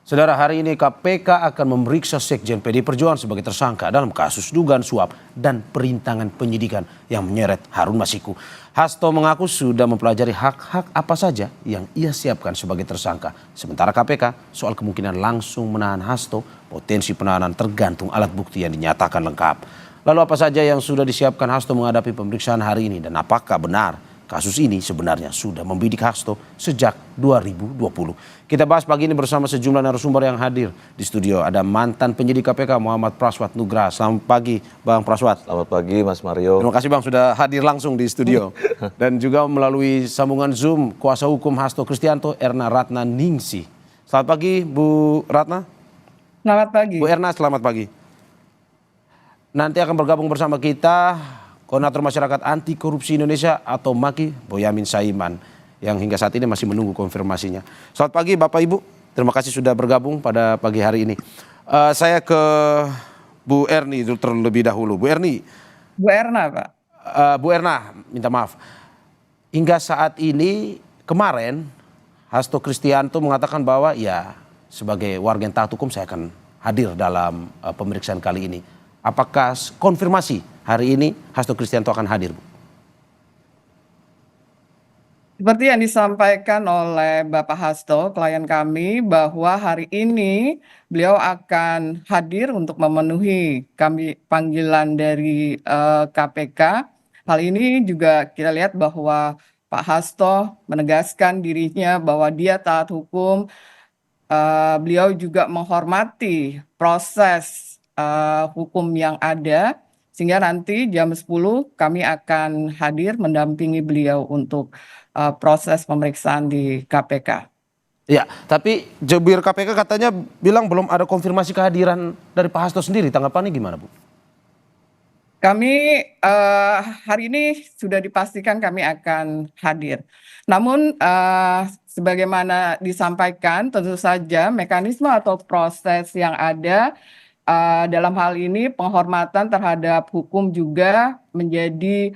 Saudara, hari ini KPK akan memeriksa Sekjen PD Perjuangan sebagai tersangka dalam kasus dugaan suap dan perintangan penyidikan yang menyeret Harun Masiku. Hasto mengaku sudah mempelajari hak-hak apa saja yang ia siapkan sebagai tersangka. Sementara KPK soal kemungkinan langsung menahan Hasto, potensi penahanan tergantung alat bukti yang dinyatakan lengkap. Lalu apa saja yang sudah disiapkan Hasto menghadapi pemeriksaan hari ini dan apakah benar kasus ini sebenarnya sudah membidik Hasto sejak 2020. Kita bahas pagi ini bersama sejumlah narasumber yang hadir di studio. Ada mantan penyidik KPK Muhammad Praswat Nugraha. Selamat pagi Bang Praswat. Selamat pagi Mas Mario. Terima kasih Bang sudah hadir langsung di studio. Dan juga melalui sambungan Zoom kuasa hukum Hasto Kristianto Erna Ratna Ningsih. Selamat pagi Bu Ratna. Selamat pagi. Bu Erna, selamat pagi. Nanti akan bergabung bersama kita Koordinator Masyarakat Anti Korupsi Indonesia atau MAKI, Boyamin Saiman, yang hingga saat ini masih menunggu konfirmasinya. Selamat pagi Bapak Ibu, terima kasih sudah bergabung pada pagi hari ini. Saya ke Bu Erni terlebih dahulu. Bu Erni. Bu Erna Pak. Bu Erna, minta maaf. Hingga saat ini, kemarin Hasto Kristianto mengatakan bahwa ya sebagai warga yang taat hukum saya akan hadir dalam pemeriksaan kali ini. Apakah konfirmasi hari ini Hasto Kristianto akan hadir, Bu? Seperti yang disampaikan oleh Bapak Hasto, klien kami, bahwa hari ini beliau akan hadir untuk memenuhi panggilan dari KPK. Hal ini juga kita lihat bahwa Pak Hasto menegaskan dirinya bahwa dia taat hukum. Beliau juga menghormati proses hukum yang ada. Sehingga nanti jam 10 kami akan hadir mendampingi beliau untuk proses pemeriksaan di KPK. Ya, tapi jubir KPK katanya bilang belum ada konfirmasi kehadiran dari Pak Hasto sendiri. Tanggapannya gimana, Bu? Kami hari ini sudah dipastikan kami akan hadir. Namun sebagaimana disampaikan tentu saja mekanisme atau proses yang ada dalam hal ini penghormatan terhadap hukum juga menjadi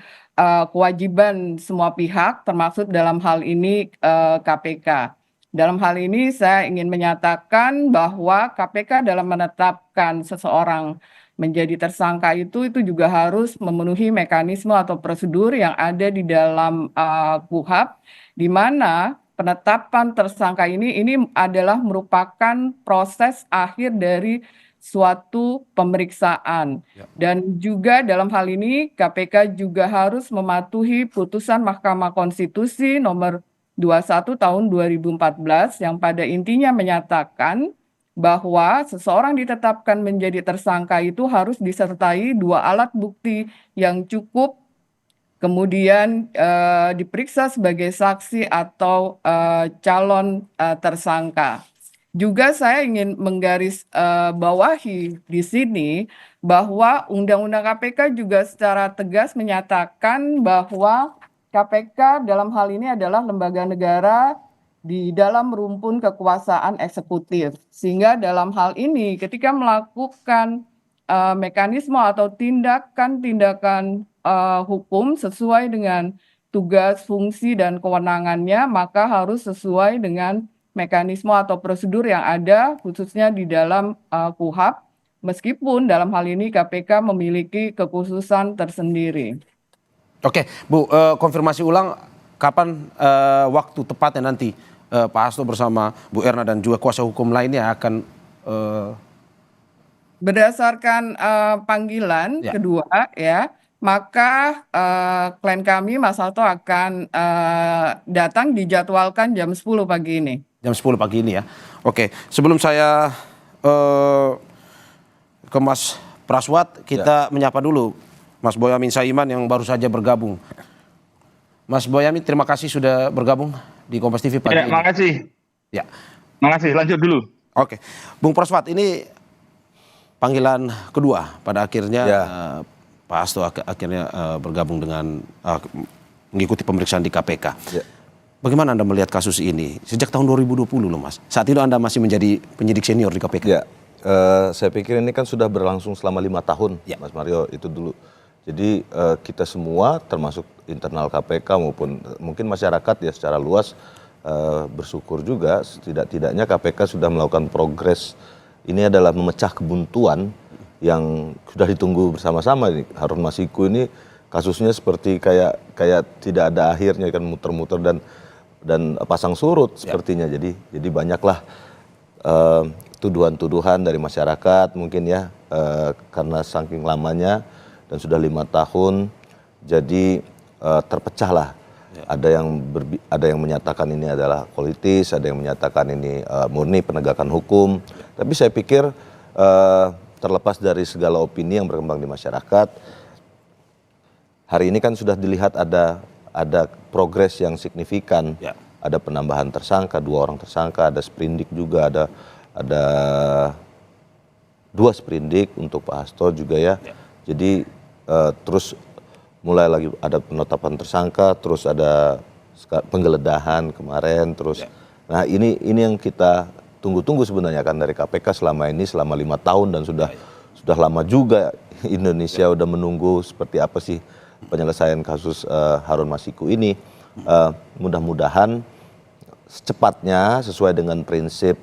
kewajiban semua pihak, termasuk dalam hal ini KPK. Dalam hal ini saya ingin menyatakan bahwa KPK dalam menetapkan seseorang menjadi tersangka itu juga harus memenuhi mekanisme atau prosedur yang ada di dalam KUHP, di mana penetapan tersangka ini adalah merupakan proses akhir dari suatu pemeriksaan. Dan juga dalam hal ini KPK juga harus mematuhi putusan Mahkamah Konstitusi nomor 21 tahun 2014 yang pada intinya menyatakan bahwa seseorang ditetapkan menjadi tersangka itu harus disertai dua alat bukti yang cukup, kemudian diperiksa sebagai saksi atau calon tersangka. Juga saya ingin menggarisbawahi di sini bahwa Undang-Undang KPK juga secara tegas menyatakan bahwa KPK dalam hal ini adalah lembaga negara di dalam rumpun kekuasaan eksekutif. Sehingga dalam hal ini ketika melakukan mekanisme atau tindakan-tindakan hukum sesuai dengan tugas, fungsi, dan kewenangannya, maka harus sesuai dengan mekanisme atau prosedur yang ada khususnya di dalam KUHP, meskipun dalam hal ini KPK memiliki kekhususan tersendiri. Oke, Bu, konfirmasi ulang kapan waktu tepatnya nanti Pak Hasto bersama Bu Erna dan juga kuasa hukum lainnya akan berdasarkan panggilan kedua ya, maka klien kami Mas Hasto akan datang dijadwalkan jam 10 pagi ini. Jam 10 pagi ini ya. Oke, sebelum saya ke Mas Praswat, kita menyapa dulu Mas Boyamin Saiman yang baru saja bergabung. Mas Boyamin, terima kasih sudah bergabung di Kompas TV pagi ini. Terima kasih. Ya. Makasih, lanjut dulu. Oke, Bung Praswat, ini panggilan kedua pada akhirnya Pak Hasto akhirnya bergabung dengan mengikuti pemeriksaan di KPK. Ya. Bagaimana Anda melihat kasus ini? Sejak tahun 2020 loh Mas. Saat itu Anda masih menjadi penyidik senior di KPK. Ya, saya pikir ini kan sudah berlangsung selama 5 tahun, Mas Mario, itu dulu. Jadi kita semua termasuk internal KPK maupun mungkin masyarakat ya secara luas bersyukur juga setidak-tidaknya KPK sudah melakukan progres. Ini adalah memecah kebuntuan yang sudah ditunggu bersama-sama. Harun Masiku ini kasusnya seperti kayak tidak ada akhirnya, kan muter-muter dan pasang surut sepertinya. Jadi banyaklah tuduhan-tuduhan dari masyarakat mungkin ya, karena saking lamanya dan sudah 5 tahun, jadi terpecahlah. Ada yang menyatakan ini adalah politis, ada yang menyatakan ini murni penegakan hukum. Tapi saya pikir terlepas dari segala opini yang berkembang di masyarakat, hari ini kan sudah dilihat ada progres yang signifikan. Ya. Ada penambahan tersangka, 2 orang tersangka, ada sprindik juga, ada 2 sprindik untuk Pak Hasto juga ya. Jadi terus mulai lagi ada penetapan tersangka, terus ada penggeledahan kemarin, terus nah ini yang kita tunggu-tunggu sebenarnya kan dari KPK selama 5 tahun, dan sudah lama juga Indonesia udah menunggu seperti apa sih penyelesaian kasus Harun Masiku ini. Mudah-mudahan secepatnya sesuai dengan prinsip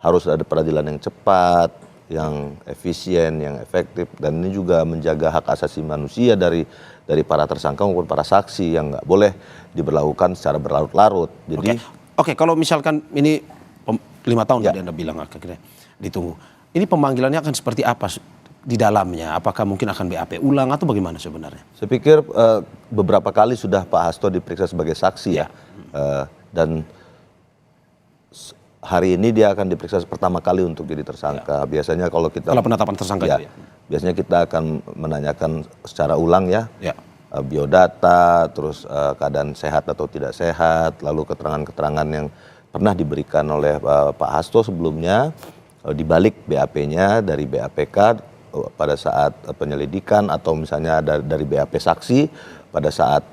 harus ada peradilan yang cepat, yang efisien, yang efektif, dan ini juga menjaga hak asasi manusia dari para tersangka maupun para saksi yang nggak boleh diberlakukan secara berlarut-larut. Jadi Oke, kalau misalkan ini 5 tahun tadi Anda bilang akhirnya ditunggu. Ini pemanggilannya akan seperti apa di dalamnya? Apakah mungkin akan BAP ulang atau bagaimana sebenarnya? saya pikir beberapa kali sudah Pak Hasto diperiksa sebagai saksi ya. Dan hari ini dia akan diperiksa pertama kali untuk jadi tersangka. Biasanya kalau kita Setelah penetapan tersangka itu ya? Biasanya kita akan menanyakan secara ulang ya. Biodata, terus keadaan sehat atau tidak sehat, lalu keterangan-keterangan yang pernah diberikan oleh Pak Hasto sebelumnya, dibalik BAP-nya dari BAPK pada saat penyelidikan, atau misalnya dari BAP saksi pada saat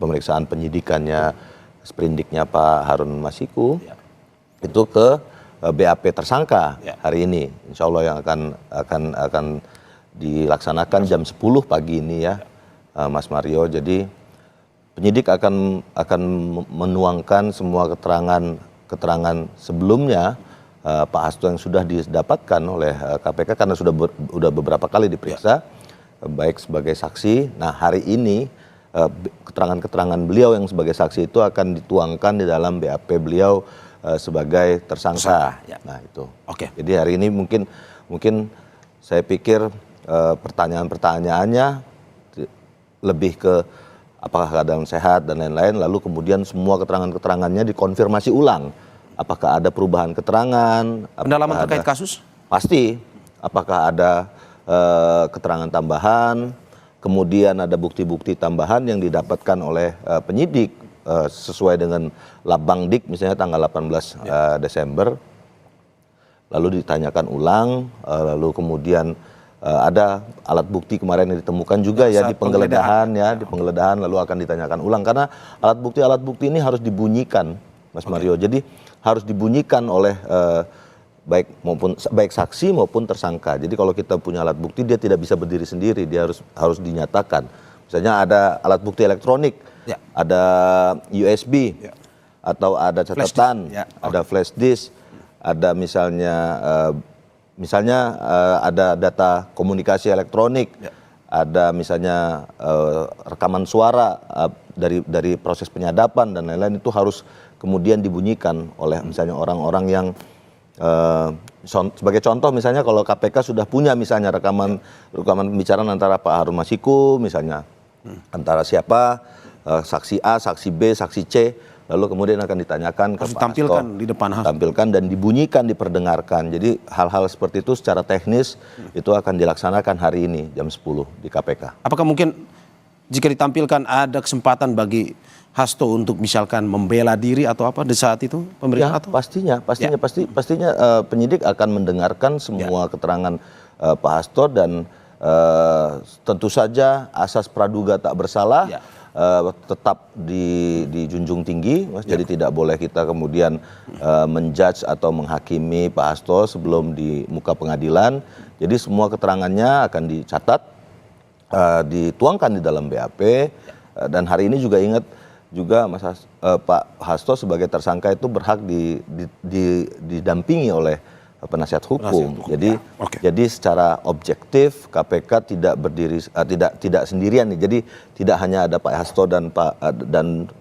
pemeriksaan penyidikannya sprindiknya Pak Harun Masiku. Itu ke BAP tersangka hari ini, insya Allah yang akan dilaksanakan jam 10 pagi ini ya, Mas Mario. Jadi penyidik akan menuangkan semua keterangan sebelumnya Pak Hasto yang sudah didapatkan oleh KPK karena sudah beberapa kali diperiksa baik sebagai saksi. Nah hari ini keterangan-keterangan beliau yang sebagai saksi itu akan dituangkan di dalam BAP beliau sebagai tersangka. Nah itu. Jadi hari ini mungkin saya pikir pertanyaan-pertanyaannya lebih ke apakah keadaan sehat dan lain-lain, lalu kemudian semua keterangan-keterangannya dikonfirmasi ulang. Apakah ada perubahan keterangan? Pendalaman terkait kasus? Pasti. Apakah ada keterangan tambahan? Kemudian ada bukti-bukti tambahan yang didapatkan oleh penyidik sesuai dengan Labangdik misalnya tanggal 18 Desember. Lalu ditanyakan ulang, lalu kemudian ada alat bukti kemarin yang ditemukan juga ya di penggeledahan di penggeledahan, lalu akan ditanyakan ulang karena alat bukti ini harus dibunyikan, Mas Mario. Jadi harus dibunyikan oleh baik saksi maupun tersangka. Jadi kalau kita punya alat bukti dia tidak bisa berdiri sendiri, dia harus dinyatakan. Misalnya ada alat bukti elektronik, ada USB, atau ada catatan, ada flash disk, ada misalnya ada data komunikasi elektronik, ada misalnya rekaman suara dari proses penyadapan dan lain-lain, itu harus kemudian dibunyikan oleh misalnya orang-orang yang sebagai contoh misalnya kalau KPK sudah punya misalnya rekaman pembicaraan antara Pak Harun Masiku misalnya, antara siapa, saksi A, saksi B, saksi C, lalu kemudian akan ditanyakan ke Pak Hasto, di depan Hasto, tampilkan dan dibunyikan, diperdengarkan. Jadi hal-hal seperti itu secara teknis itu akan dilaksanakan hari ini jam 10 di KPK. Apakah mungkin jika ditampilkan ada kesempatan bagi Hasto untuk misalkan membela diri atau apa di saat itu pemeriksaan? Atau? Pastinya penyidik akan mendengarkan semua keterangan Pak Hasto dan tentu saja asas praduga tak bersalah tetap dijunjung tinggi, Mas. Jadi tidak boleh kita kemudian menjudge atau menghakimi Pak Hasto sebelum di muka pengadilan. Jadi semua keterangannya akan dicatat, dituangkan di dalam BAP. Dan hari ini juga ingat juga Pak Hasto sebagai tersangka itu berhak didampingi oleh penasihat hukum. Jadi secara objektif KPK tidak berdiri tidak sendirian nih. Jadi tidak hanya ada Pak Hasto dan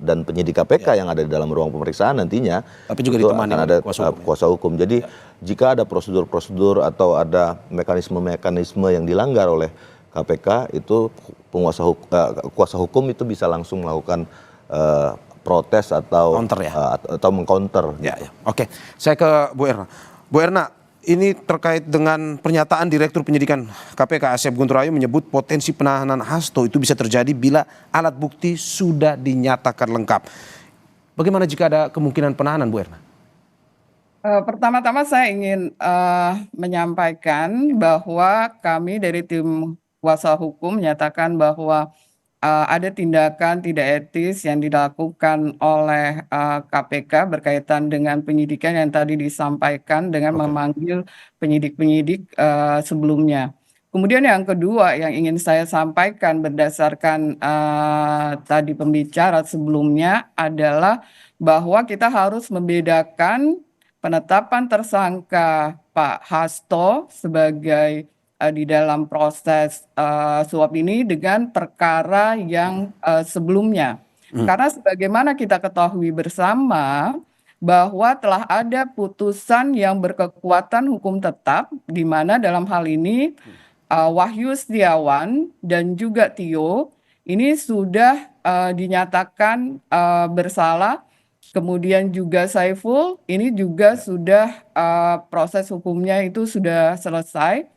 dan penyidik KPK yang ada di dalam ruang pemeriksaan nantinya, tapi juga itu ditemani akan ada kuasa hukum. Jadi jika ada prosedur-prosedur atau ada mekanisme-mekanisme yang dilanggar oleh KPK, itu kuasa hukum itu bisa langsung melakukan protes atau counter, ya? Atau mengcounter. Ya, ya. Oke, saya ke Bu Erna. Bu Erna, ini terkait dengan pernyataan Direktur Penyidikan KPK Asep Guntur Ayu menyebut potensi penahanan Hasto itu bisa terjadi bila alat bukti sudah dinyatakan lengkap. Bagaimana jika ada kemungkinan penahanan, Bu Erna? Pertama-tama saya ingin menyampaikan bahwa kami dari tim kuasa hukum menyatakan bahwa ada tindakan tidak etis yang dilakukan oleh KPK berkaitan dengan penyidikan yang tadi disampaikan dengan memanggil penyidik-penyidik sebelumnya. Kemudian yang kedua yang ingin saya sampaikan berdasarkan tadi pembicara sebelumnya adalah bahwa kita harus membedakan penetapan tersangka Pak Hasto sebagai di dalam proses suap ini dengan perkara yang sebelumnya. Karena sebagaimana kita ketahui bersama bahwa telah ada putusan yang berkekuatan hukum tetap di mana dalam hal ini Wahyu Setiawan dan juga Tio ini sudah dinyatakan bersalah. Kemudian juga Saiful ini juga sudah proses hukumnya itu sudah selesai.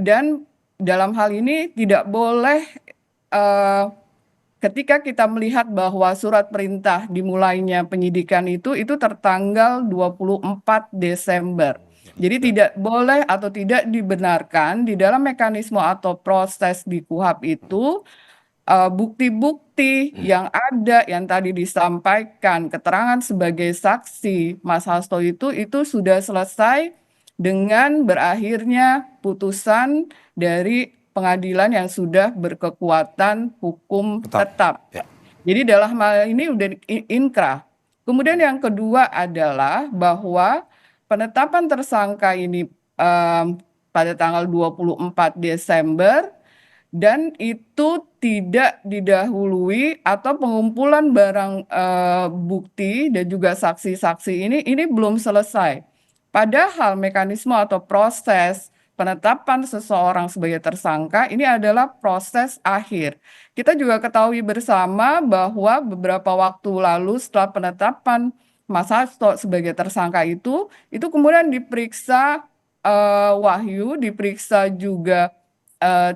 Dan dalam hal ini tidak boleh ketika kita melihat bahwa surat perintah dimulainya penyidikan itu tertanggal 24 Desember. Jadi tidak boleh atau tidak dibenarkan di dalam mekanisme atau proses di KUHP itu bukti-bukti yang ada yang tadi disampaikan keterangan sebagai saksi Mas Hasto itu sudah selesai dengan berakhirnya putusan dari pengadilan yang sudah berkekuatan hukum tetap. Ya. Jadi dalam hal ini udah inkrah. Kemudian yang kedua adalah bahwa penetapan tersangka ini pada tanggal 24 Desember dan itu tidak didahului atau pengumpulan barang bukti dan juga saksi-saksi ini belum selesai. Padahal mekanisme atau proses penetapan seseorang sebagai tersangka ini adalah proses akhir. Kita juga ketahui bersama bahwa beberapa waktu lalu setelah penetapan Mas Hasto sebagai tersangka itu kemudian diperiksa Wahyu, diperiksa juga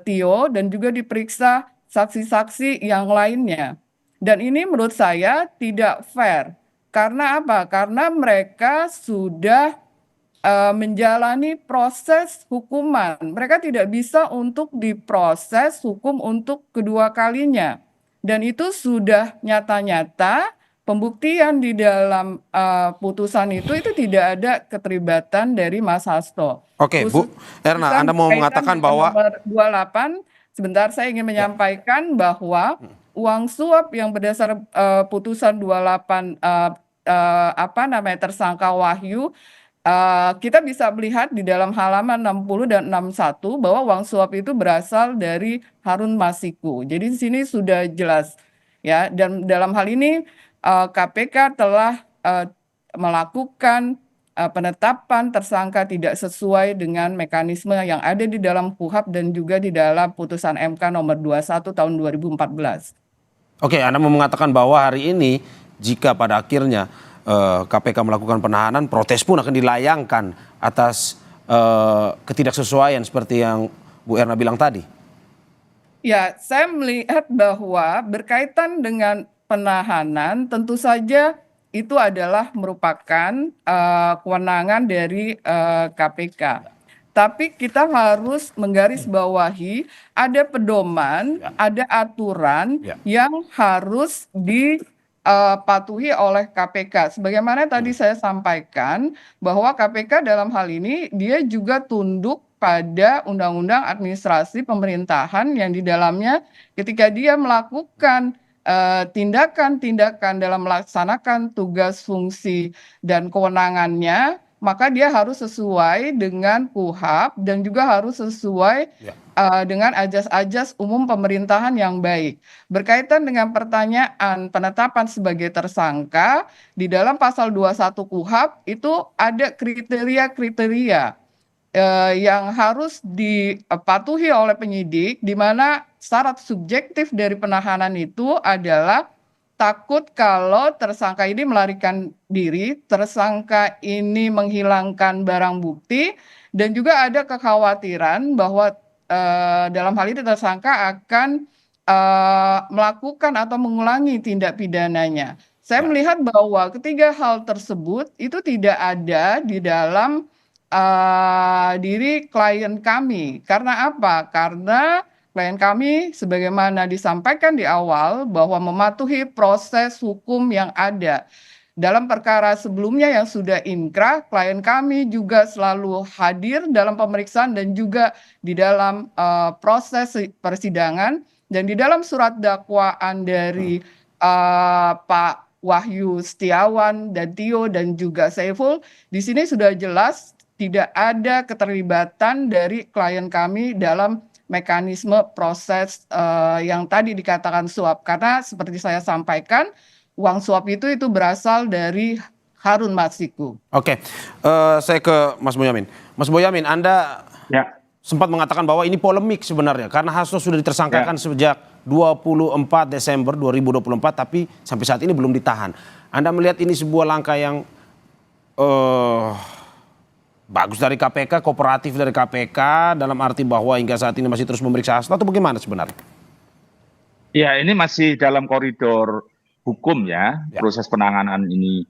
Tio dan juga diperiksa saksi-saksi yang lainnya. Dan ini menurut saya tidak fair. Karena apa? Karena mereka sudah menjalani proses hukuman. Mereka tidak bisa untuk diproses hukum untuk kedua kalinya. Dan itu sudah nyata-nyata pembuktian di dalam putusan itu tidak ada keterlibatan dari Mas Hasto. Oke, Bu Erna, Anda mau mengatakan bahwa nomor 28, sebentar saya ingin menyampaikan bahwa uang suap yang berdasar putusan 28 tersangka Wahyu, kita bisa melihat di dalam halaman 60 dan 61 bahwa uang suap itu berasal dari Harun Masiku. Jadi di sini sudah jelas ya, dan dalam hal ini KPK telah melakukan penetapan tersangka tidak sesuai dengan mekanisme yang ada di dalam KUHP dan juga di dalam putusan MK nomor 21 tahun 2014. Oke, Anda mau mengatakan bahwa hari ini jika pada akhirnya KPK melakukan penahanan, protes pun akan dilayangkan atas ketidaksesuaian seperti yang Bu Erna bilang tadi. Ya, saya melihat bahwa berkaitan dengan penahanan tentu saja itu adalah merupakan kewenangan dari KPK. Tapi kita harus menggarisbawahi ada pedoman, ada aturan yang harus dipatuhi oleh KPK. Sebagaimana tadi saya sampaikan bahwa KPK dalam hal ini dia juga tunduk pada Undang-Undang Administrasi Pemerintahan yang di dalamnya ketika dia melakukan tindakan-tindakan dalam melaksanakan tugas, fungsi, dan kewenangannya, maka dia harus sesuai dengan KUHP dan juga harus sesuai dengan ajas-ajas umum pemerintahan yang baik. Berkaitan dengan pertanyaan penetapan sebagai tersangka, di dalam pasal 21 KUHP itu ada kriteria-kriteria yang harus dipatuhi oleh penyidik, di mana syarat subjektif dari penahanan itu adalah takut kalau tersangka ini melarikan diri, tersangka ini menghilangkan barang bukti, dan juga ada kekhawatiran bahwa dalam hal ini tersangka akan melakukan atau mengulangi tindak pidananya. Saya melihat bahwa ketiga hal tersebut itu tidak ada di dalam diri klien kami. Karena apa? Karena klien kami sebagaimana disampaikan di awal bahwa mematuhi proses hukum yang ada. Dalam perkara sebelumnya yang sudah inkrah, klien kami juga selalu hadir dalam pemeriksaan dan juga di dalam proses persidangan. Dan di dalam surat dakwaan dari Pak Wahyu Setiawan dan Tio dan juga Saiful, di sini sudah jelas tidak ada keterlibatan dari klien kami dalam mekanisme proses yang tadi dikatakan suap. Karena seperti saya sampaikan, uang suap itu berasal dari Harun Masiku. Oke, saya ke Mas Boyamin. Mas Boyamin, Anda sempat mengatakan bahwa ini polemik sebenarnya karena Hasto sudah ditersangkakan sejak 24 Desember 2024 tapi sampai saat ini belum ditahan. Anda melihat ini sebuah langkah yang bagus dari KPK, kooperatif dari KPK dalam arti bahwa hingga saat ini masih terus memeriksa Hasto atau bagaimana sebenarnya? Ya, ini masih dalam koridor hukum ya, proses penanganan ini.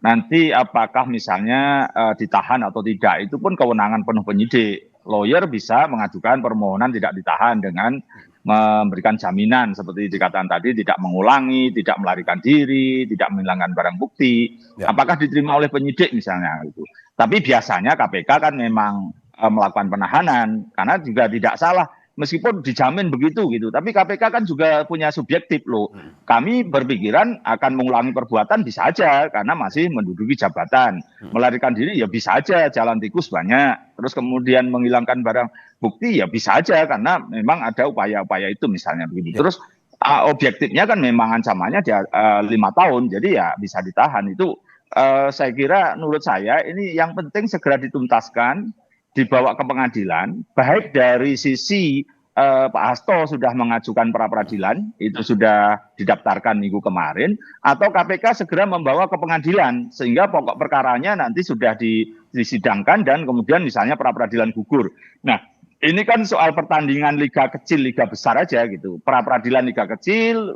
Nanti apakah misalnya ditahan atau tidak, itu pun kewenangan penuh penyidik. Lawyer bisa mengajukan permohonan tidak ditahan dengan memberikan jaminan seperti dikatakan tadi, tidak mengulangi, tidak melarikan diri, tidak menghilangkan barang bukti. Apakah diterima oleh penyidik misalnya itu. Tapi biasanya KPK kan memang melakukan penahanan karena juga tidak salah meskipun dijamin begitu gitu. Tapi KPK kan juga punya subjektif loh. Kami berpikiran akan mengulangi perbuatan bisa aja karena masih menduduki jabatan. Melarikan diri ya bisa aja, jalan tikus banyak. Terus kemudian menghilangkan barang bukti ya bisa aja karena memang ada upaya-upaya itu misalnya begitu. Terus objektifnya kan memang ancamannya dia 5 tahun. Jadi ya bisa ditahan. Itu saya kira menurut saya ini yang penting segera dituntaskan, dibawa ke pengadilan, baik dari sisi Pak Hasto sudah mengajukan pra peradilan, itu sudah didaftarkan minggu kemarin, atau KPK segera membawa ke pengadilan, sehingga pokok perkaranya nanti sudah disidangkan dan kemudian misalnya pra peradilan gugur. Nah, ini kan soal pertandingan liga kecil, liga besar aja gitu. Pra peradilan liga kecil,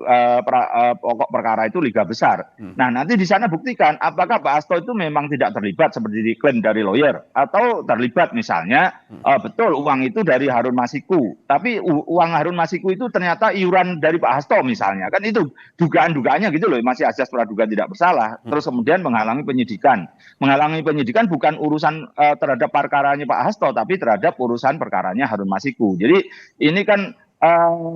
pokok perkara itu liga besar. Nah, nanti di sana buktikan apakah Pak Hasto itu memang tidak terlibat seperti diklaim dari lawyer atau terlibat misalnya betul uang itu dari Harun Masiku. Tapi uang Harun Masiku itu ternyata iuran dari Pak Hasto misalnya. Kan itu dugaan-dugaannya gitu loh, masih asas praduga tidak bersalah. Terus kemudian menghalangi penyidikan. Menghalangi penyidikan bukan urusan terhadap perkaranya Pak Hasto, tapi terhadap urusan perkaranya Harun Masiku. Jadi ini kan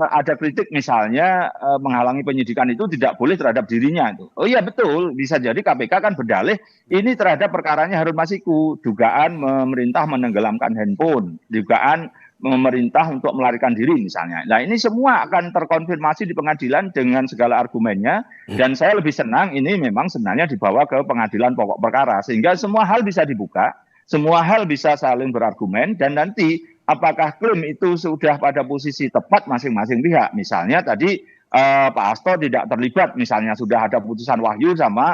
ada kritik misalnya menghalangi penyidikan itu tidak boleh terhadap dirinya itu. Oh iya betul, bisa jadi KPK kan berdalih ini terhadap perkaranya Harun Masiku, dugaan memerintah menenggelamkan handphone, dugaan memerintah untuk melarikan diri misalnya. Nah ini semua akan terkonfirmasi di pengadilan dengan segala argumennya dan saya lebih senang ini memang sebenarnya dibawa ke pengadilan pokok perkara sehingga semua hal bisa dibuka, semua hal bisa saling berargumen dan nanti apakah klaim itu sudah pada posisi tepat masing-masing pihak. Misalnya tadi Pak Hasto tidak terlibat misalnya sudah ada putusan Wahyu sama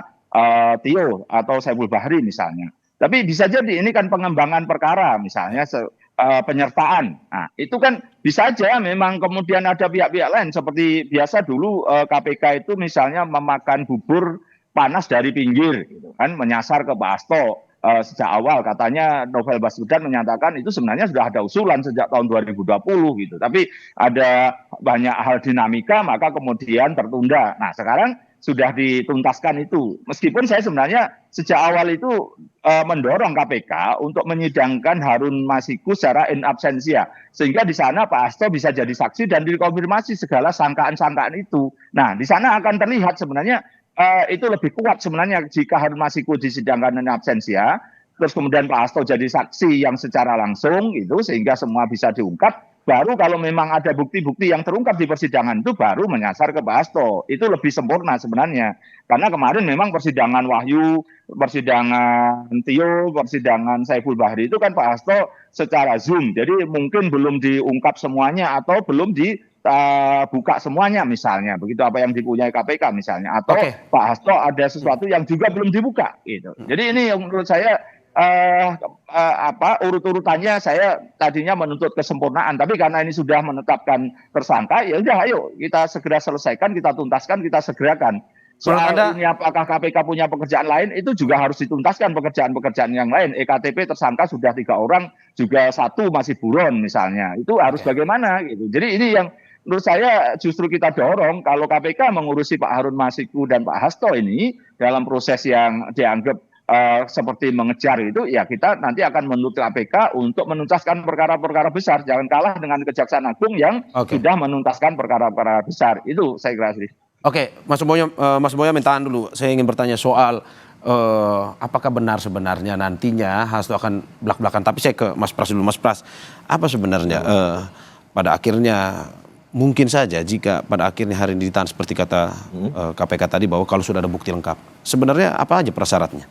Tio atau Saiful Bahri misalnya. Tapi bisa jadi ini kan pengembangan perkara misalnya penyertaan. Nah, itu kan bisa aja memang kemudian ada pihak-pihak lain seperti biasa dulu KPK itu misalnya memakan bubur panas dari pinggir gitu kan menyasar ke Pak Hasto. Sejak awal katanya Novel Baswedan menyatakan itu sebenarnya sudah ada usulan sejak tahun 2020 gitu. Tapi ada banyak hal dinamika maka kemudian tertunda. Nah sekarang sudah dituntaskan itu. Meskipun saya sebenarnya sejak awal itu mendorong KPK untuk menyidangkan Harun Masiku secara in absentia, sehingga di sana Pak Hasto bisa jadi saksi dan dikonfirmasi segala sangkaan-sangkaan itu. Nah, di sana akan terlihat sebenarnya itu lebih kuat sebenarnya jika Harun Masiku disidangkan in absentia, terus kemudian Pak Hasto jadi saksi yang secara langsung itu, sehingga semua bisa diungkap. Baru kalau memang ada bukti-bukti yang terungkap di persidangan itu baru menyasar ke Pak Hasto. Itu lebih sempurna sebenarnya. Karena kemarin memang persidangan Wahyu, persidangan Tio, persidangan Saiful Bahri itu kan Pak Hasto secara Zoom. Jadi mungkin belum diungkap semuanya atau belum dibuka semuanya misalnya. Begitu apa yang dipunyai KPK misalnya. Atau Pak Hasto ada sesuatu yang juga belum dibuka. Gitu. Jadi ini yang menurut saya urut-urutannya saya tadinya menuntut kesempurnaan, tapi karena ini sudah menetapkan tersangka, ya udah ayo kita segera selesaikan, kita tuntaskan, kita segerakan. Soal ini apakah KPK punya pekerjaan lain, itu juga harus dituntaskan pekerjaan-pekerjaan yang lain. EKTP tersangka sudah 3 orang, juga 1 masih buron misalnya. Itu harus bagaimana gitu. Jadi ini yang menurut saya justru kita dorong kalau KPK mengurusi Pak Harun Masiku dan Pak Hasto ini dalam proses yang dianggap seperti mengejar itu, ya kita nanti akan menuntut KPK untuk menuntaskan perkara-perkara besar. Jangan kalah dengan Kejaksaan Agung yang sudah menuntaskan perkara-perkara besar. Itu saya kira sih. Oke, Mas Boyamin tahan dulu. Saya ingin bertanya soal apakah benar sebenarnya nantinya Hasto akan belak-belakan. Tapi saya ke Mas Pras dulu. Mas Pras, apa sebenarnya pada akhirnya mungkin saja jika pada akhirnya hari ini ditahan seperti kata KPK tadi bahwa kalau sudah ada bukti lengkap. Sebenarnya apa aja persyaratnya?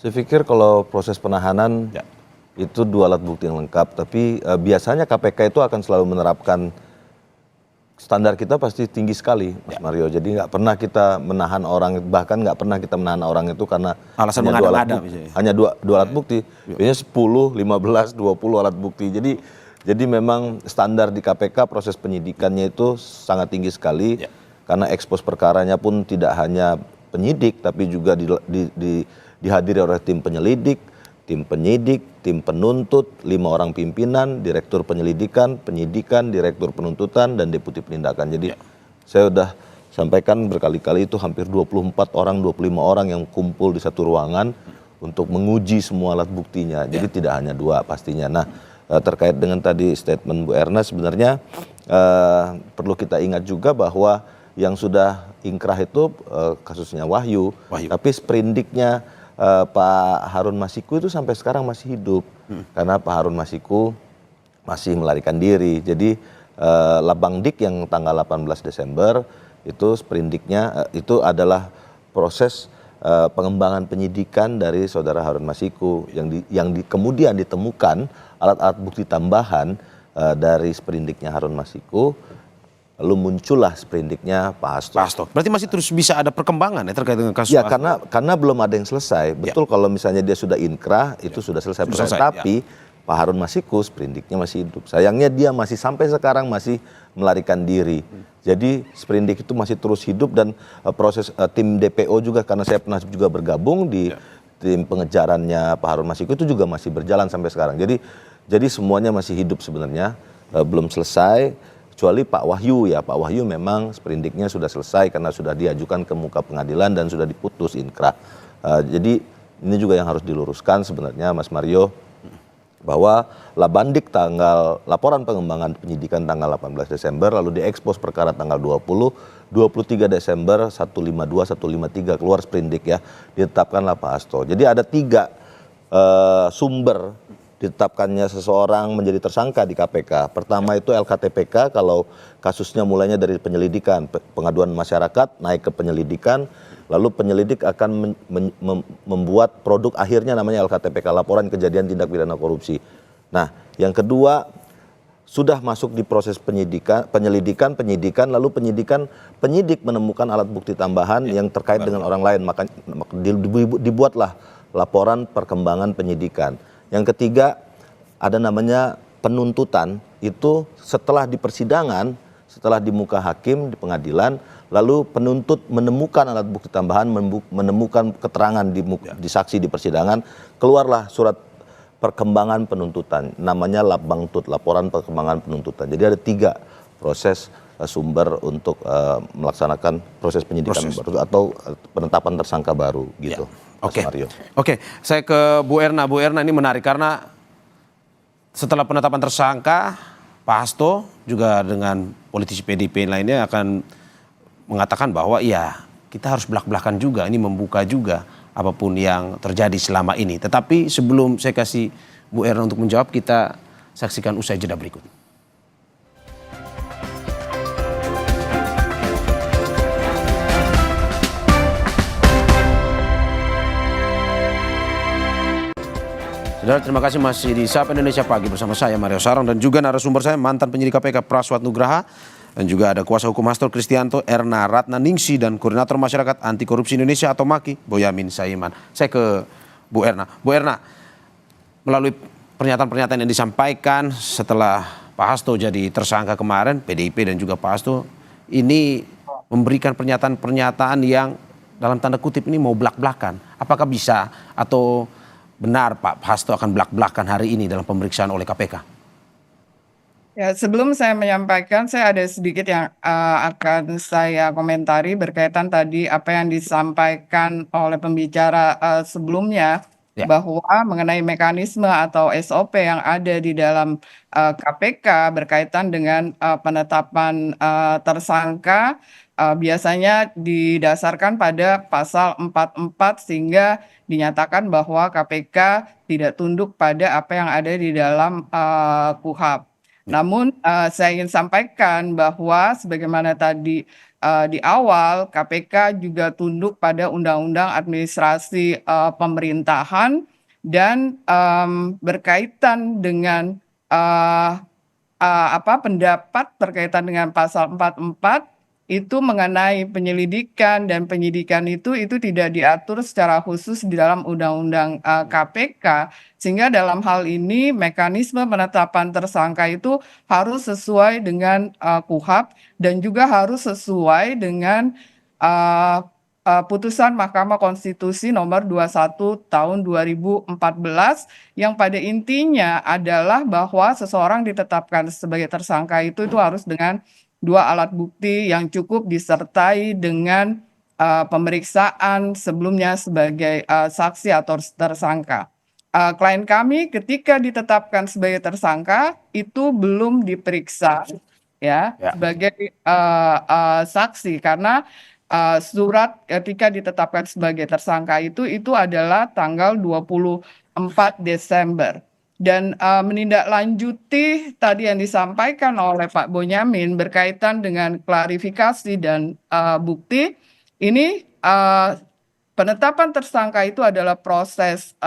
Saya pikir kalau proses penahanan itu 2 alat bukti yang lengkap, tapi biasanya KPK itu akan selalu menerapkan standar kita pasti tinggi sekali, Mas Mario. Jadi nggak pernah kita menahan orang, bahkan nggak pernah kita menahan orang itu karena alasan hanya dua alat bukti. Biasanya 10, 15, 20 alat bukti. Jadi memang standar di KPK proses penyidikannya itu sangat tinggi sekali, karena ekspos perkaranya pun tidak hanya penyidik, tapi juga dihadiri oleh tim penyelidik, tim penyidik, tim penuntut, 5 orang pimpinan, direktur penyelidikan, penyidikan, direktur penuntutan, dan deputi penindakan. Jadi saya sudah sampaikan berkali-kali itu hampir 24 orang, 25 orang yang kumpul di satu ruangan untuk menguji semua alat buktinya. Jadi tidak hanya 2 pastinya. Nah, terkait dengan tadi statement Bu Erna, sebenarnya perlu kita ingat juga bahwa yang sudah ingkrah itu kasusnya Wahyu. Tapi sprindiknya Pak Harun Masiku itu sampai sekarang masih hidup, karena Pak Harun Masiku masih melarikan diri. Jadi Labangdik yang tanggal 18 Desember itu sprindiknya itu adalah proses pengembangan penyidikan dari saudara Harun Masiku yang kemudian ditemukan alat-alat bukti tambahan dari sprindiknya Harun Masiku. Lalu muncullah sprindiknya Pak Hasto. Berarti masih terus bisa ada perkembangan ya terkait dengan kasus ya, karena belum ada yang selesai. Betul, kalau misalnya dia sudah inkrah itu sudah selesai. Tapi Pak Harun Masiku sprindiknya masih hidup. Sayangnya dia masih sampai sekarang masih melarikan diri. Jadi sprindik itu masih terus hidup, dan proses tim DPO juga, karena saya pernah juga bergabung di tim pengejarannya Pak Harun Masiku, itu juga masih berjalan sampai sekarang. Jadi semuanya masih hidup sebenarnya, belum selesai. Kecuali Pak Wahyu ya, Pak Wahyu memang sprindiknya sudah selesai karena sudah diajukan ke muka pengadilan dan sudah diputus inkrah. Jadi ini juga yang harus diluruskan sebenarnya, Mas Mario, bahwa Labandik laporan pengembangan penyidikan tanggal 18 Desember, lalu diekspos perkara tanggal 23 Desember 152, 153 keluar sprindik ya, ditetapkanlah Pak Hasto. Jadi ada 3 sumber ditetapkannya seseorang menjadi tersangka di KPK. Pertama itu LKTPK, kalau kasusnya mulainya dari penyelidikan, pengaduan masyarakat naik ke penyelidikan, lalu penyelidik akan membuat produk akhirnya namanya LKTPK, laporan kejadian tindak pidana korupsi. Nah, yang kedua sudah masuk di proses penyelidikan, lalu penyidik menemukan alat bukti tambahan yang terkait dengan orang lain, maka dibuatlah laporan perkembangan penyidikan. Yang ketiga ada namanya penuntutan, itu setelah di persidangan, setelah di muka hakim di pengadilan, lalu penuntut menemukan alat bukti tambahan, menemukan keterangan di saksi di persidangan, keluarlah surat perkembangan penuntutan, namanya Labbangtut, laporan perkembangan penuntutan. Jadi ada 3 proses sumber untuk melaksanakan proses penyidikan baru atau penetapan tersangka baru gitu. Oke. Mas Mario. Oke, saya ke Bu Erna. Bu Erna, ini menarik karena setelah penetapan tersangka, Pak Hasto juga dengan politisi PDIP lainnya akan mengatakan bahwa ya kita harus belak-belakan juga, ini membuka juga apapun yang terjadi selama ini. Tetapi sebelum saya kasih Bu Erna untuk menjawab, kita saksikan usai jeda berikut. Saudara, terima kasih masih di Sapa Indonesia Pagi bersama saya Mario Sarang dan juga narasumber saya mantan penyidik KPK Praswat Nugraha dan juga ada kuasa hukum Hasto Kristianto, Erna Ratnaningsi dan Koordinator Masyarakat Anti Korupsi Indonesia atau MAKI, Boyamin Saiman. Saya ke Bu Erna. Bu Erna, melalui pernyataan-pernyataan yang disampaikan setelah Pak Hasto jadi tersangka kemarin, PDIP dan juga Pak Hasto ini memberikan pernyataan-pernyataan yang dalam tanda kutip ini mau belak-belakan. Apakah bisa atau benar Pak Hasto akan belak-belakan hari ini dalam pemeriksaan oleh KPK? Ya, sebelum saya menyampaikan, saya ada sedikit yang akan saya komentari berkaitan tadi apa yang disampaikan oleh pembicara sebelumnya, Ya. bahwa mengenai mekanisme atau SOP yang ada di dalam KPK berkaitan dengan penetapan tersangka biasanya didasarkan pada pasal 44 sehingga dinyatakan bahwa KPK tidak tunduk pada apa yang ada di dalam KUHP. Namun saya ingin sampaikan bahwa sebagaimana tadi di awal KPK juga tunduk pada Undang-Undang Administrasi Pemerintahan dan berkaitan dengan pendapat berkaitan dengan pasal 44 itu mengenai penyelidikan dan penyidikan itu tidak diatur secara khusus di dalam Undang-Undang KPK, sehingga dalam hal ini mekanisme penetapan tersangka itu harus sesuai dengan KUHP dan juga harus sesuai dengan putusan Mahkamah Konstitusi nomor 21 tahun 2014 yang pada intinya adalah bahwa seseorang ditetapkan sebagai tersangka itu harus dengan 2 alat bukti yang cukup disertai dengan pemeriksaan sebelumnya sebagai saksi atau tersangka. Klien kami ketika ditetapkan sebagai tersangka itu belum diperiksa ya sebagai saksi karena surat ketika ditetapkan sebagai tersangka itu adalah tanggal 24 Desember. Dan menindaklanjuti tadi yang disampaikan oleh Pak Bonyamin berkaitan dengan klarifikasi dan bukti, ini penetapan tersangka itu adalah proses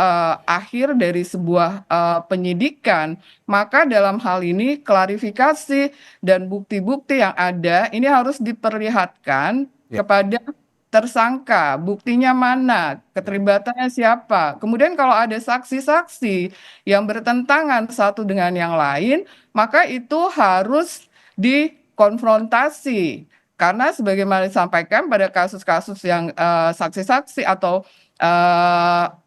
akhir dari sebuah penyidikan, maka dalam hal ini klarifikasi dan bukti-bukti yang ada ini harus diperlihatkan kepada tersangka, buktinya mana, keterlibatannya siapa. Kemudian kalau ada saksi-saksi yang bertentangan satu dengan yang lain, maka itu harus dikonfrontasi. Karena sebagaimana disampaikan pada kasus-kasus yang saksi-saksi atau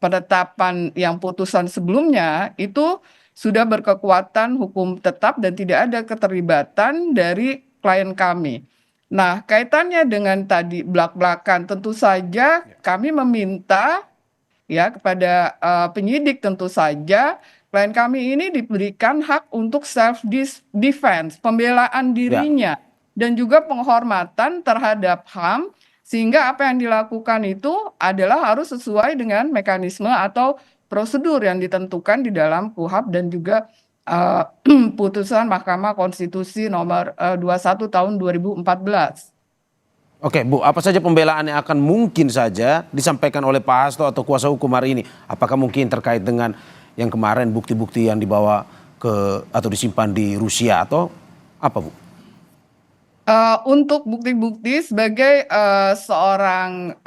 penetapan yang putusan sebelumnya, itu sudah berkekuatan hukum tetap dan tidak ada keterlibatan dari klien kami. Nah, kaitannya dengan tadi belak-belakan, tentu saja kami meminta ya kepada penyidik tentu saja klien kami ini diberikan hak untuk self defense, pembelaan dirinya dan juga penghormatan terhadap HAM sehingga apa yang dilakukan itu adalah harus sesuai dengan mekanisme atau prosedur yang ditentukan di dalam KUHP dan juga putusan Mahkamah Konstitusi nomor 21 tahun 2014. Oke Bu, apa saja pembelaan yang akan mungkin saja disampaikan oleh Pak Hasto atau kuasa hukum hari ini? Apakah mungkin terkait dengan yang kemarin bukti-bukti yang dibawa ke atau disimpan di Rusia atau apa Bu? Untuk bukti-bukti sebagai seorang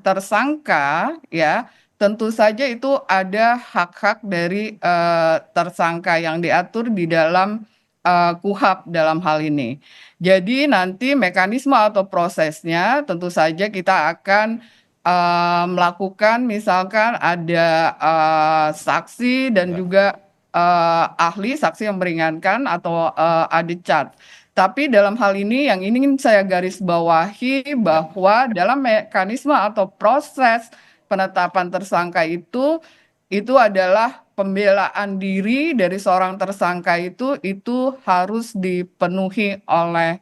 tersangka ya, tentu saja itu ada hak-hak dari tersangka yang diatur di dalam KUHP dalam hal ini. Jadi nanti mekanisme atau prosesnya tentu saja kita akan melakukan misalkan ada saksi dan juga ahli saksi yang meringankan atau adicat. Tapi dalam hal ini yang ingin saya garis bawahi bahwa dalam mekanisme atau proses penetapan tersangka itu adalah pembelaan diri dari seorang tersangka itu harus dipenuhi oleh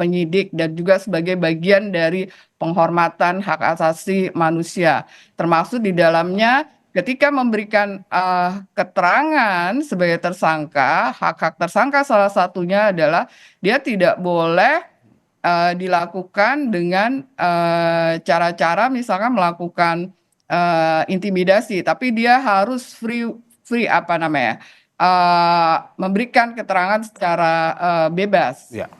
penyidik dan juga sebagai bagian dari penghormatan hak asasi manusia, termasuk di dalamnya ketika memberikan keterangan sebagai tersangka, hak-hak tersangka salah satunya adalah dia tidak boleh dilakukan dengan cara-cara misalkan melakukan intimidasi, tapi dia harus free apa namanya, memberikan keterangan secara bebas. Ya.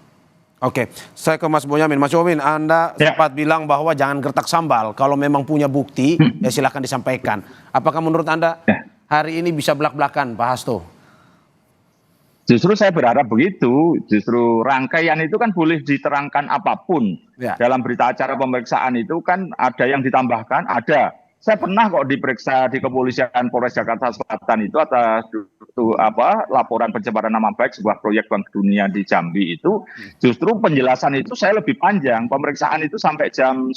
Oke, saya ke Mas Boyamin. Mas Boyamin, Anda sempat bilang bahwa jangan gertak sambal. Kalau memang punya bukti, ya silahkan disampaikan. Apakah menurut Anda hari ini bisa belak-belakan, Pak Hasto? Justru saya berharap begitu. Justru rangkaian itu kan boleh diterangkan apapun. Dalam berita acara pemeriksaan itu kan ada yang ditambahkan, ada. Saya pernah kok diperiksa di kepolisian Polres Jakarta Selatan itu atas laporan pencemaran nama baik sebuah proyek Bank Dunia di Jambi itu. Justru penjelasan itu saya lebih panjang. Pemeriksaan itu sampai jam 1,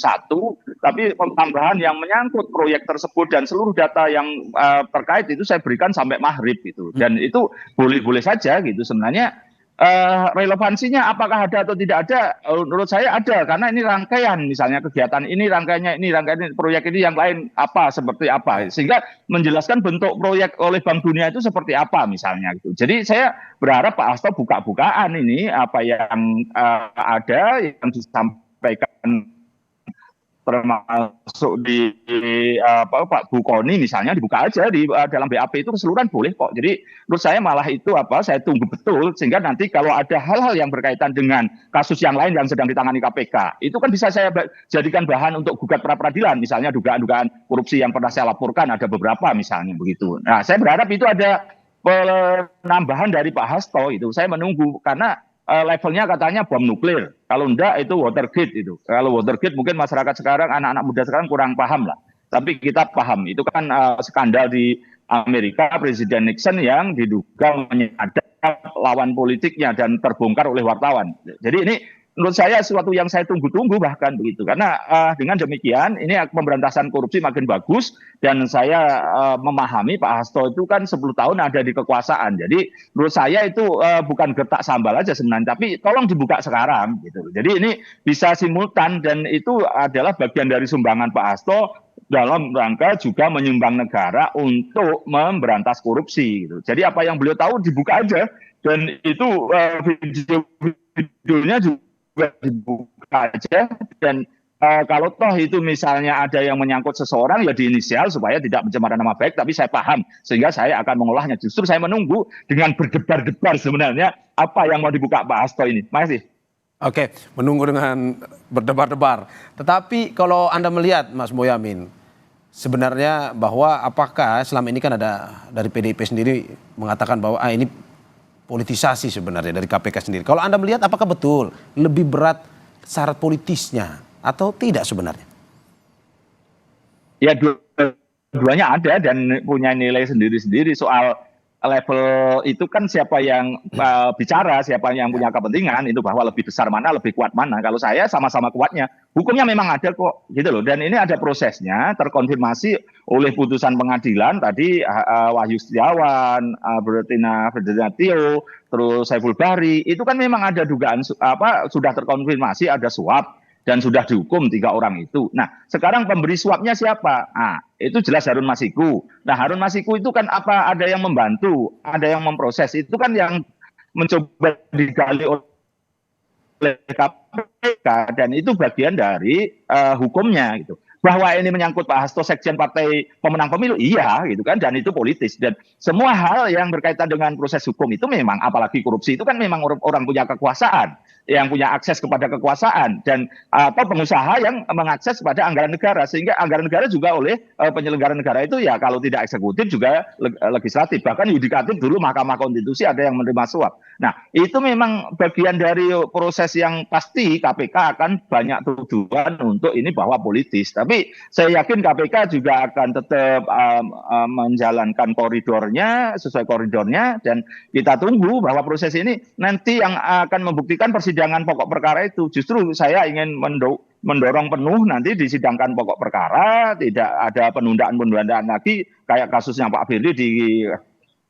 tapi tambahan yang menyangkut proyek tersebut dan seluruh data yang terkait itu saya berikan sampai maghrib gitu. Dan itu boleh-boleh saja gitu sebenarnya. Relevansinya apakah ada atau tidak ada, menurut saya ada, karena ini rangkaian, misalnya kegiatan ini rangkaian proyek ini yang lain apa seperti apa, sehingga menjelaskan bentuk proyek oleh Bank Dunia itu seperti apa misalnya gitu. Jadi saya berharap Pak Hasto buka-bukaan ini apa yang ada yang disampaikan termasuk di Pak Bukoni misalnya dibuka aja di dalam BAP itu keseluruhan boleh kok. Jadi menurut saya malah itu saya tunggu betul sehingga nanti kalau ada hal-hal yang berkaitan dengan kasus yang lain yang sedang ditangani KPK itu kan bisa saya jadikan bahan untuk gugat pra peradilan, misalnya dugaan-dugaan korupsi yang pernah saya laporkan ada beberapa misalnya begitu. Nah, saya berharap itu ada penambahan dari Pak Hasto itu. Saya menunggu karena levelnya katanya bom nuklir. Kalau enggak itu Watergate itu. Kalau Watergate mungkin masyarakat sekarang, anak-anak muda sekarang kurang paham lah. Tapi kita paham. Itu kan skandal di Amerika, Presiden Nixon yang diduga menyadap lawan politiknya dan terbongkar oleh wartawan. Jadi ini menurut saya sesuatu yang saya tunggu-tunggu bahkan begitu. Karena dengan demikian ini pemberantasan korupsi makin bagus dan saya memahami Pak Hasto itu kan 10 tahun ada di kekuasaan. Jadi menurut saya itu bukan gertak sambal aja sebenarnya, tapi tolong dibuka sekarang gitu. Jadi ini bisa simultan dan itu adalah bagian dari sumbangan Pak Hasto dalam rangka juga menyumbang negara untuk memberantas korupsi gitu. Jadi apa yang beliau tahu dibuka aja dan itu videonya juga dibuka aja dan kalau toh itu misalnya ada yang menyangkut seseorang ya diinisial supaya tidak pencemaran nama baik, tapi saya paham sehingga saya akan mengolahnya. Justru saya menunggu dengan berdebar-debar sebenarnya apa yang mau dibuka Pak Hasto ini. Makasih. Oke, menunggu dengan berdebar-debar. Tetapi kalau Anda melihat Mas Boyamin, sebenarnya bahwa apakah selama ini kan ada dari PDIP sendiri mengatakan bahwa ini politisasi sebenarnya dari KPK sendiri. Kalau Anda melihat apakah betul lebih berat syarat politisnya atau tidak sebenarnya? Ya dua-duanya ada dan punya nilai sendiri-sendiri. Soal level itu kan siapa yang bicara, siapa yang punya kepentingan itu bahwa lebih besar mana, lebih kuat mana. Kalau saya sama-sama kuatnya. Hukumnya memang ada kok gitu loh. Dan ini ada prosesnya terkonfirmasi oleh putusan pengadilan tadi Wahyu Setiawan, Bertina Federatio, terus Saiful Bahri. Itu kan memang ada dugaan sudah terkonfirmasi ada suap. Dan sudah dihukum 3 orang itu. Nah, sekarang pemberi suapnya siapa? Nah, itu jelas Harun Masiku. Nah, Harun Masiku itu kan ada yang membantu, ada yang memproses. Itu kan yang mencoba digali oleh KPK dan itu bagian dari hukumnya gitu. Bahwa ini menyangkut Pak Hasto sekjen partai pemenang pemilu, iya gitu kan, dan itu politis dan semua hal yang berkaitan dengan proses hukum itu memang apalagi korupsi itu kan memang orang punya kekuasaan, yang punya akses kepada kekuasaan dan atau pengusaha yang mengakses kepada anggaran negara sehingga anggaran negara juga oleh penyelenggara negara itu ya kalau tidak eksekutif juga legislatif bahkan yudikatif dulu Mahkamah Konstitusi ada yang menerima suap. Nah itu memang bagian dari proses yang pasti KPK akan banyak tuduhan untuk ini bahwa politis. Tapi Tapi saya yakin KPK juga akan tetap menjalankan koridornya sesuai koridornya, dan kita tunggu bahwa proses ini nanti yang akan membuktikan persidangan pokok perkara itu. Justru saya ingin mendorong penuh nanti disidangkan pokok perkara, tidak ada penundaan-penundaan lagi kayak kasusnya Pak Firly di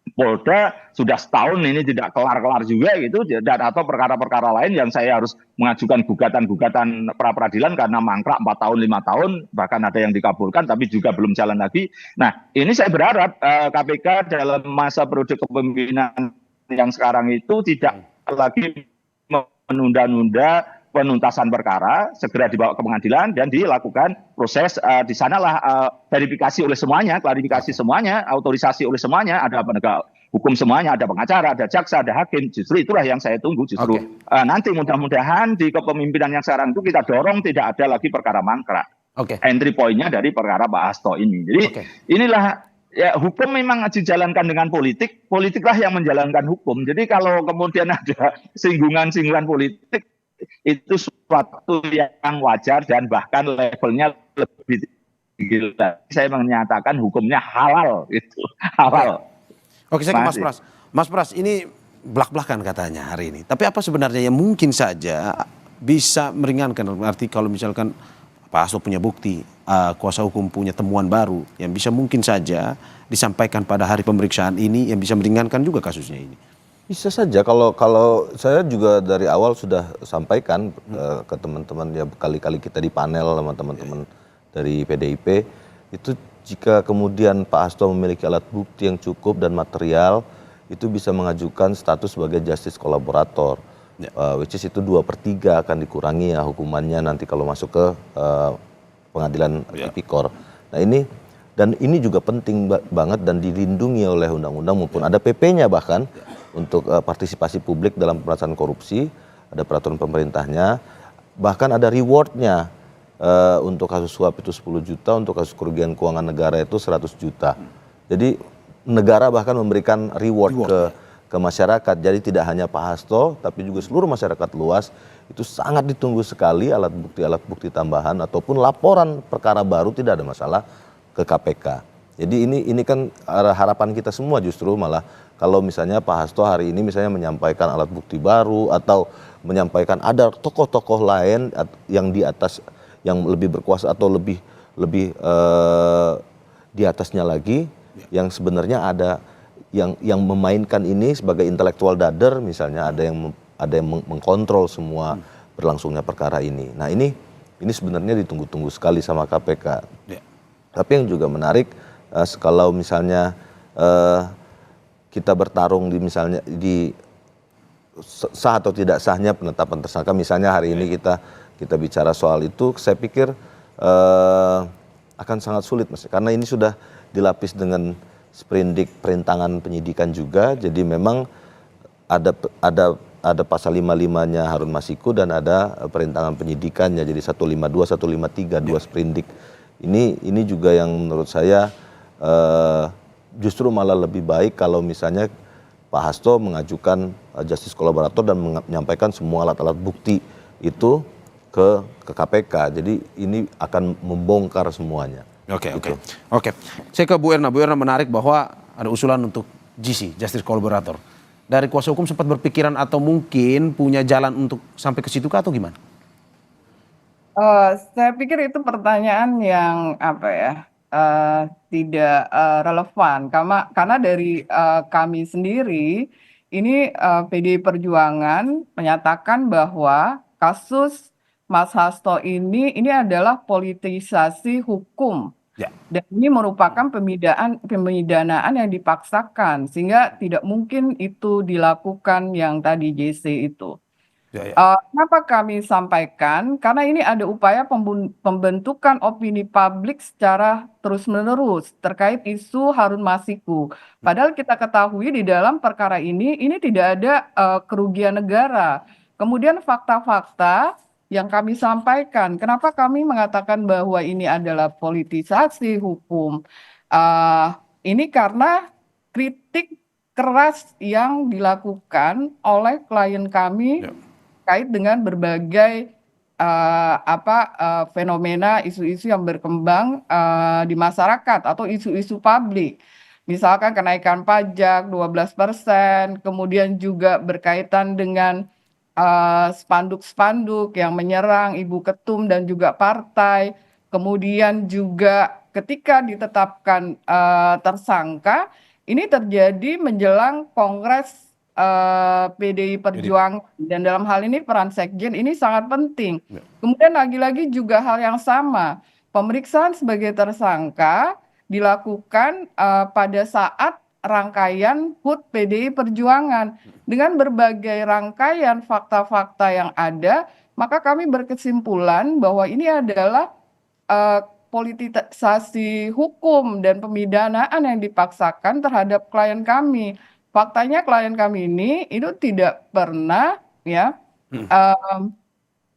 Polda sudah setahun ini tidak kelar-kelar juga gitu, dan atau perkara-perkara lain yang saya harus mengajukan gugatan-gugatan pra peradilan karena mangkrak 4 tahun 5 tahun, bahkan ada yang dikabulkan tapi juga belum jalan lagi. Nah, ini saya berharap KPK dalam masa periode kepemimpinan yang sekarang itu tidak lagi menunda-nunda penuntasan perkara, segera dibawa ke pengadilan dan dilakukan proses di sanalah verifikasi oleh semuanya, klarifikasi semuanya, autorisasi oleh semuanya, ada penegak hukum semuanya, ada pengacara, ada jaksa, ada hakim. Justru itulah yang saya tunggu. Justru nanti mudah-mudahan di kepemimpinan yang sekarang itu kita dorong tidak ada lagi perkara mangkrak. Entry point-nya dari perkara Pak Hasto ini. Jadi inilah ya, hukum memang dijalankan dengan politik, politiklah yang menjalankan hukum. Jadi kalau kemudian ada singgungan-singgungan politik, itu suatu yang wajar dan bahkan levelnya lebih tinggi. Saya menyatakan hukumnya halal, itu halal. Oke, saya ke Mas Pras. Mas Pras, ini belak-belakan katanya hari ini. Tapi apa sebenarnya yang mungkin saja bisa meringankan? Arti kalau misalkan Pak Hasto punya bukti, kuasa hukum punya temuan baru yang bisa mungkin saja disampaikan pada hari pemeriksaan ini yang bisa meringankan juga kasusnya ini. Bisa saja, kalau saya juga dari awal sudah sampaikan ke teman-teman, ya kali-kali kita di panel sama teman-teman dari PDIP, itu jika kemudian Pak Hasto memiliki alat bukti yang cukup dan material, itu bisa mengajukan status sebagai justice kolaborator, which is itu 2/3 akan dikurangi ya hukumannya nanti kalau masuk ke pengadilan tipikor. Nah ini juga penting banget dan dilindungi oleh undang-undang maupun ada PP-nya bahkan. Untuk partisipasi publik dalam pemberantasan korupsi, ada peraturan pemerintahnya, bahkan ada rewardnya untuk kasus suap itu 10 juta, untuk kasus kerugian keuangan negara itu 100 juta. Jadi negara bahkan memberikan reward ke masyarakat, jadi tidak hanya Pak Hasto, tapi juga seluruh masyarakat luas, itu sangat ditunggu sekali alat bukti tambahan, ataupun laporan perkara baru tidak ada masalah ke KPK. Jadi ini kan harapan kita semua justru malah kalau misalnya Pak Hasto hari ini misalnya menyampaikan alat bukti baru atau menyampaikan ada tokoh-tokoh lain yang di atas yang lebih berkuasa atau lebih di atasnya lagi yang sebenarnya ada yang memainkan ini sebagai intelektual dader misalnya ada yang mengkontrol semua berlangsungnya perkara ini. Nah ini sebenarnya ditunggu-tunggu sekali sama KPK. Tapi yang juga menarik kalau misalnya kita bertarung misalnya di sah atau tidak sahnya penetapan tersangka, misalnya hari ini kita bicara soal itu, saya pikir akan sangat sulit Mas, karena ini sudah dilapis dengan sprindik perintangan penyidikan juga, jadi memang ada pasal 55-nya Harun Masiku dan ada perintangan penyidikannya, jadi 152, 153, dua sprindik. Ini juga yang menurut saya justru malah lebih baik kalau misalnya Pak Hasto mengajukan justice kolaborator dan menyampaikan semua alat-alat bukti itu ke KPK. Jadi ini akan membongkar semuanya. Oke. Saya ke Bu Erna. Bu Erna menarik bahwa ada usulan untuk GC, justice kolaborator. Dari kuasa hukum sempat berpikiran atau mungkin punya jalan untuk sampai ke situ atau gimana? Saya pikir itu pertanyaan yang tidak relevan karena dari kami sendiri ini PDI Perjuangan menyatakan bahwa kasus Mas Hasto ini adalah politisasi hukum dan ini merupakan pemidanaan yang dipaksakan sehingga tidak mungkin itu dilakukan yang tadi JC itu. Kenapa kami sampaikan? Karena ini ada upaya pembentukan opini publik secara terus-menerus terkait isu Harun Masiku. Padahal kita ketahui di dalam perkara ini tidak ada kerugian negara. Kemudian fakta-fakta yang kami sampaikan, kenapa kami mengatakan bahwa ini adalah politisasi hukum? Ini karena kritik keras yang dilakukan oleh klien kami terkait dengan berbagai fenomena isu-isu yang berkembang di masyarakat atau isu-isu publik. Misalkan kenaikan pajak 12%, kemudian juga berkaitan dengan spanduk-spanduk yang menyerang Ibu Ketum dan juga partai. Kemudian juga ketika ditetapkan tersangka, ini terjadi menjelang Kongres PDI Perjuangan, dan dalam hal ini peran Sekjen ini sangat penting. Kemudian lagi-lagi juga hal yang sama, pemeriksaan sebagai tersangka dilakukan pada saat rangkaian HUT PDI Perjuangan dengan berbagai rangkaian fakta-fakta yang ada, maka kami berkesimpulan bahwa ini adalah politisasi hukum dan pemidanaan yang dipaksakan terhadap klien kami. Faktanya klien kami ini itu tidak pernah ya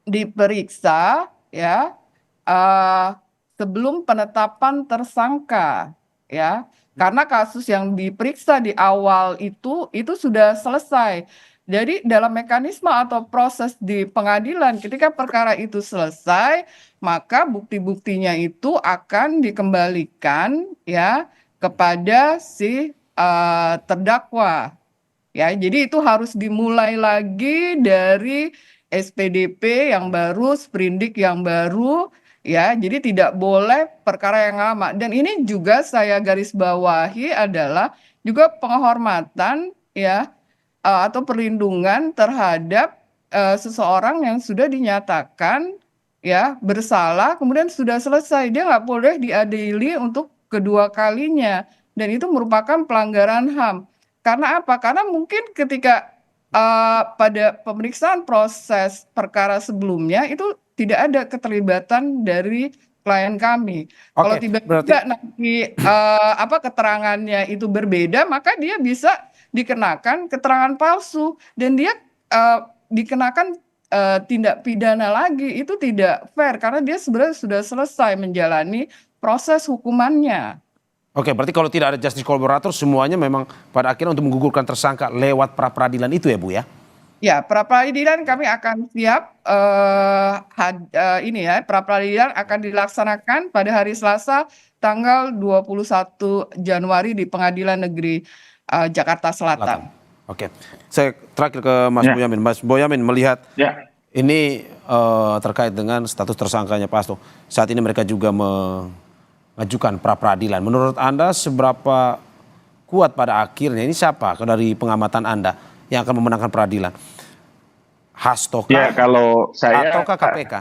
diperiksa ya sebelum penetapan tersangka ya, karena kasus yang diperiksa di awal itu sudah selesai. Jadi dalam mekanisme atau proses di pengadilan ketika perkara itu selesai, maka bukti-buktinya itu akan dikembalikan ya kepada si terdakwa. Ya, jadi itu harus dimulai lagi dari SPDP yang baru, sprindik yang baru, ya. Jadi tidak boleh perkara yang lama. Dan ini juga saya garis bawahi adalah juga penghormatan ya atau perlindungan terhadap seseorang yang sudah dinyatakan ya bersalah, kemudian sudah selesai. Dia nggak boleh diadili untuk kedua kalinya. Dan itu merupakan pelanggaran HAM. Karena apa? Karena mungkin ketika pada pemeriksaan proses perkara sebelumnya itu tidak ada keterlibatan dari klien kami. Kalau tiba-tiba nanti keterangannya itu berbeda, maka dia bisa dikenakan keterangan palsu dan dia dikenakan tindak pidana lagi. Itu tidak fair karena dia sebenarnya sudah selesai menjalani proses hukumannya. Oke, berarti kalau tidak ada justice collaborator semuanya memang pada akhirnya untuk menggugurkan tersangka lewat pra peradilan itu ya Bu ya? Ya, pra peradilan kami akan siap pra peradilan akan dilaksanakan pada hari Selasa tanggal 21 Januari di Pengadilan Negeri Jakarta Selatan. Oke, saya terakhir ke Mas Boyamin. Mas Boyamin melihat ini terkait dengan status tersangkanya Pak Hasto. Saat ini mereka juga mengajukan pra peradilan. Menurut Anda seberapa kuat pada akhirnya ini siapa dari pengamatan Anda yang akan memenangkan peradilan? Hasto ya, kalau saya ataukah KPK?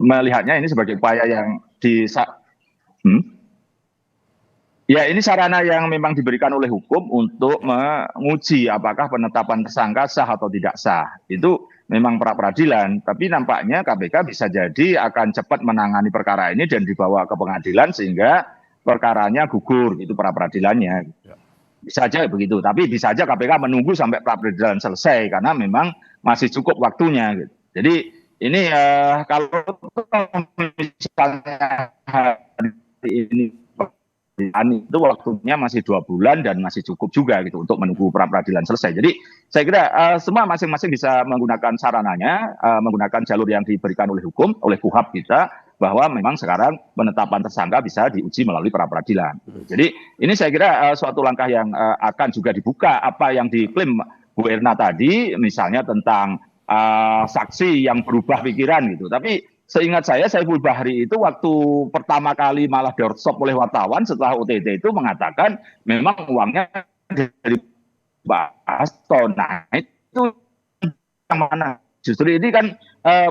Melihatnya ini sebagai upaya yang ya ini sarana yang memang diberikan oleh hukum untuk menguji apakah penetapan tersangka sah atau tidak sah. Itu memang pra peradilan, tapi nampaknya KPK bisa jadi akan cepat menangani perkara ini dan dibawa ke pengadilan sehingga perkaranya gugur, itu pra peradilannya. Bisa aja begitu, tapi bisa aja KPK menunggu sampai pra peradilan selesai karena memang masih cukup waktunya. Gitu. Jadi ini kalau misalnya hari ini itu waktunya masih 2 bulan dan masih cukup juga gitu untuk menunggu pra peradilan selesai. Jadi saya kira semua masing-masing bisa menggunakan sarananya, menggunakan jalur yang diberikan oleh hukum, oleh KUHAP kita, bahwa memang sekarang penetapan tersangka bisa diuji melalui pra peradilan. Jadi ini saya kira suatu langkah yang akan juga dibuka apa yang diklaim Bu Erna tadi, misalnya tentang saksi yang berubah pikiran gitu. Tapi seingat saya Saiful Bahri itu waktu pertama kali malah doorstop oleh wartawan setelah OTT itu mengatakan memang uangnya dari Pak Hasto. Nah itu yang mana? Justru ini kan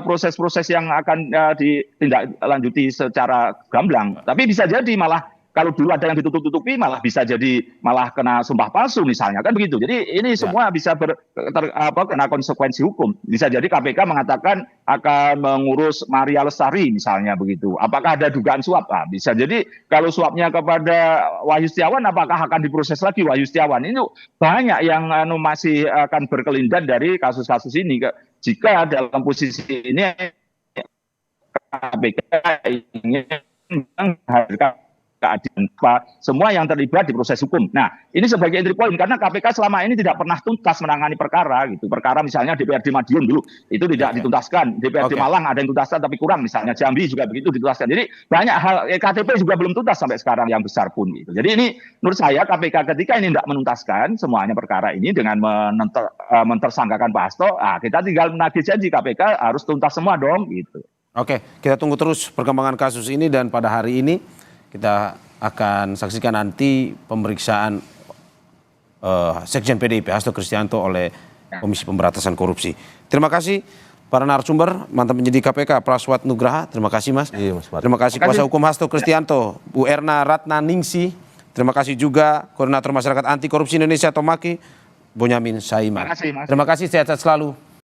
proses-proses yang akan ditindaklanjuti secara gamblang. Tapi bisa jadi malah kalau dulu ada yang ditutup-tutupi malah bisa jadi malah kena sumpah palsu misalnya kan begitu. Jadi ini semua bisa kena konsekuensi hukum. Bisa jadi KPK mengatakan akan mengurus Maria Lestari misalnya begitu. Apakah ada dugaan suap? Nah, bisa jadi kalau suapnya kepada Wahyu Setiawan apakah akan diproses lagi Wahyu Setiawan? Ini banyak yang masih akan berkelindan dari kasus-kasus ini. Jika dalam posisi ini KPK ingin menghadirkan keadilan semua yang terlibat di proses hukum. Nah, ini sebagai entry point karena KPK selama ini tidak pernah tuntas menangani perkara gitu. Perkara misalnya DPRD Madiun dulu itu tidak dituntaskan, DPRD Malang ada yang tuntaskan tapi kurang, misalnya Jambi juga begitu dituntaskan. Jadi banyak hal KTP juga belum tuntas sampai sekarang yang besar pun gitu. Jadi ini menurut saya KPK ketika ini tidak menuntaskan semuanya perkara ini dengan mentersangkakan Pak Hasto, kita tinggal menagih janji KPK harus tuntas semua dong gitu. Oke, kita tunggu terus perkembangan kasus ini dan pada hari ini kita akan saksikan nanti pemeriksaan Sekjen PDIP Hasto Kristianto oleh Komisi Pemberantasan Korupsi. Terima kasih para narasumber, mantan penyidik KPK Praswat Nugraha, terima kasih Mas. Iya, Mas Martin. Terima kasih kuasa hukum Hasto Kristianto, Bu Erna Ratnaningsi. Terima kasih juga Koordinator Masyarakat Anti Korupsi Indonesia Tomaki, Bonyamin Saiman. Terima kasih, Mas. Terima kasih, sehat-sehat selalu.